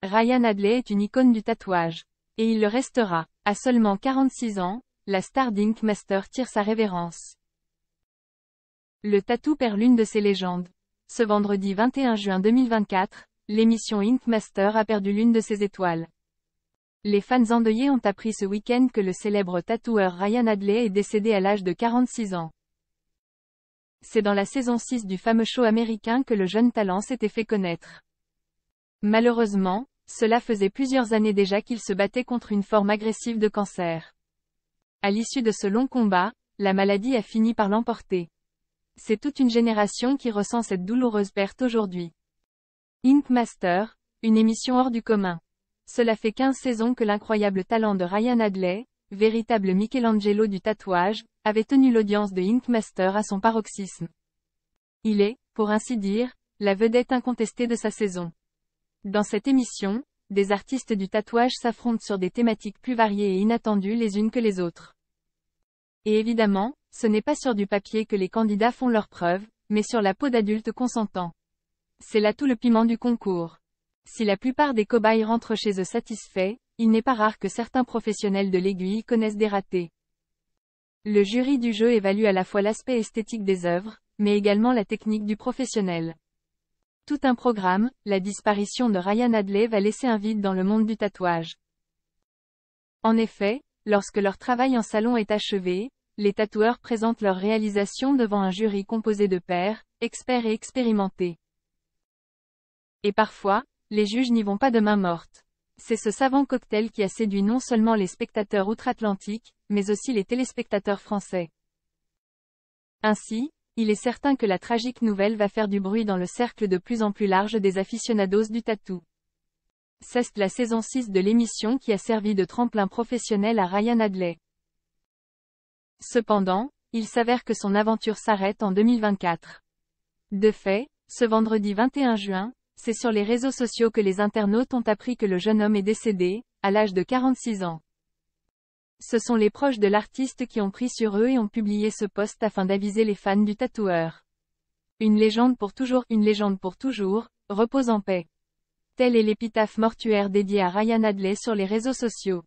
Ryan Hadley est une icône du tatouage. Et il le restera. À seulement 46 ans, la star d'Ink Master tire sa révérence. Le tatou perd l'une de ses légendes. Ce vendredi 21 juin 2024, l'émission Ink Master a perdu l'une de ses étoiles. Les fans endeuillés ont appris ce week-end que le célèbre tatoueur Ryan Hadley est décédé à l'âge de 46 ans. C'est dans la saison 6 du fameux show américain que le jeune talent s'était fait connaître. Malheureusement, cela faisait plusieurs années déjà qu'il se battait contre une forme agressive de cancer. À l'issue de ce long combat, la maladie a fini par l'emporter. C'est toute une génération qui ressent cette douloureuse perte aujourd'hui. Ink Master, une émission hors du commun. Cela fait 15 saisons que l'incroyable talent de Ryan Hadley, véritable Michelangelo du tatouage, avait tenu l'audience de Ink Master à son paroxysme. Il est, pour ainsi dire, la vedette incontestée de sa saison. Dans cette émission, des artistes du tatouage s'affrontent sur des thématiques plus variées et inattendues les unes que les autres. Et évidemment, ce n'est pas sur du papier que les candidats font leurs preuves, mais sur la peau d'adultes consentants. C'est là tout le piment du concours. Si la plupart des cobayes rentrent chez eux satisfaits, il n'est pas rare que certains professionnels de l'aiguille connaissent des ratés. Le jury du jeu évalue à la fois l'aspect esthétique des œuvres, mais également la technique du professionnel. Tout un programme, la disparition de Ryan Hadley va laisser un vide dans le monde du tatouage. En effet, lorsque leur travail en salon est achevé, les tatoueurs présentent leur réalisation devant un jury composé de pairs, experts et expérimentés. Et parfois, les juges n'y vont pas de main morte. C'est ce savant cocktail qui a séduit non seulement les spectateurs outre-Atlantique, mais aussi les téléspectateurs français. Ainsi, il est certain que la tragique nouvelle va faire du bruit dans le cercle de plus en plus large des aficionados du tatou. C'est la saison 6 de l'émission qui a servi de tremplin professionnel à Ryan Hadley. Cependant, il s'avère que son aventure s'arrête en 2024. De fait, ce vendredi 21 juin, c'est sur les réseaux sociaux que les internautes ont appris que le jeune homme est décédé, à l'âge de 46 ans. Ce sont les proches de l'artiste qui ont pris sur eux et ont publié ce post afin d'aviser les fans du tatoueur. Une légende pour toujours, repose en paix. Telle est l'épitaphe mortuaire dédiée à Ryan Hadley sur les réseaux sociaux.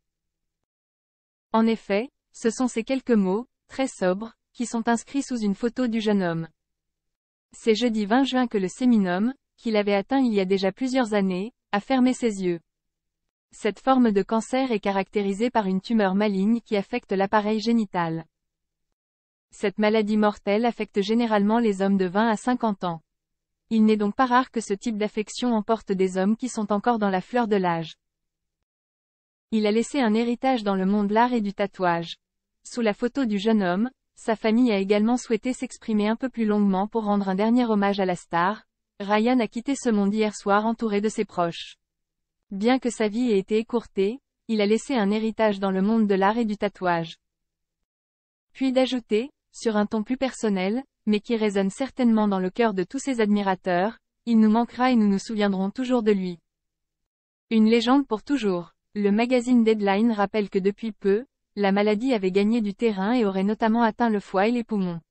En effet, ce sont ces quelques mots, très sobres, qui sont inscrits sous une photo du jeune homme. C'est jeudi 20 juin que le séminome, qu'il avait atteint il y a déjà plusieurs années, a fermé ses yeux. Cette forme de cancer est caractérisée par une tumeur maligne qui affecte l'appareil génital. Cette maladie mortelle affecte généralement les hommes de 20 à 50 ans. Il n'est donc pas rare que ce type d'affection emporte des hommes qui sont encore dans la fleur de l'âge. Il a laissé un héritage dans le monde de l'art et du tatouage. Sous la photo du jeune homme, sa famille a également souhaité s'exprimer un peu plus longuement pour rendre un dernier hommage à la star. Ryan a quitté ce monde hier soir entouré de ses proches. Bien que sa vie ait été écourtée, il a laissé un héritage dans le monde de l'art et du tatouage. Puis d'ajouter, sur un ton plus personnel, mais qui résonne certainement dans le cœur de tous ses admirateurs, il nous manquera et nous nous souviendrons toujours de lui. Une légende pour toujours. Le magazine Deadline rappelle que depuis peu, la maladie avait gagné du terrain et aurait notamment atteint le foie et les poumons.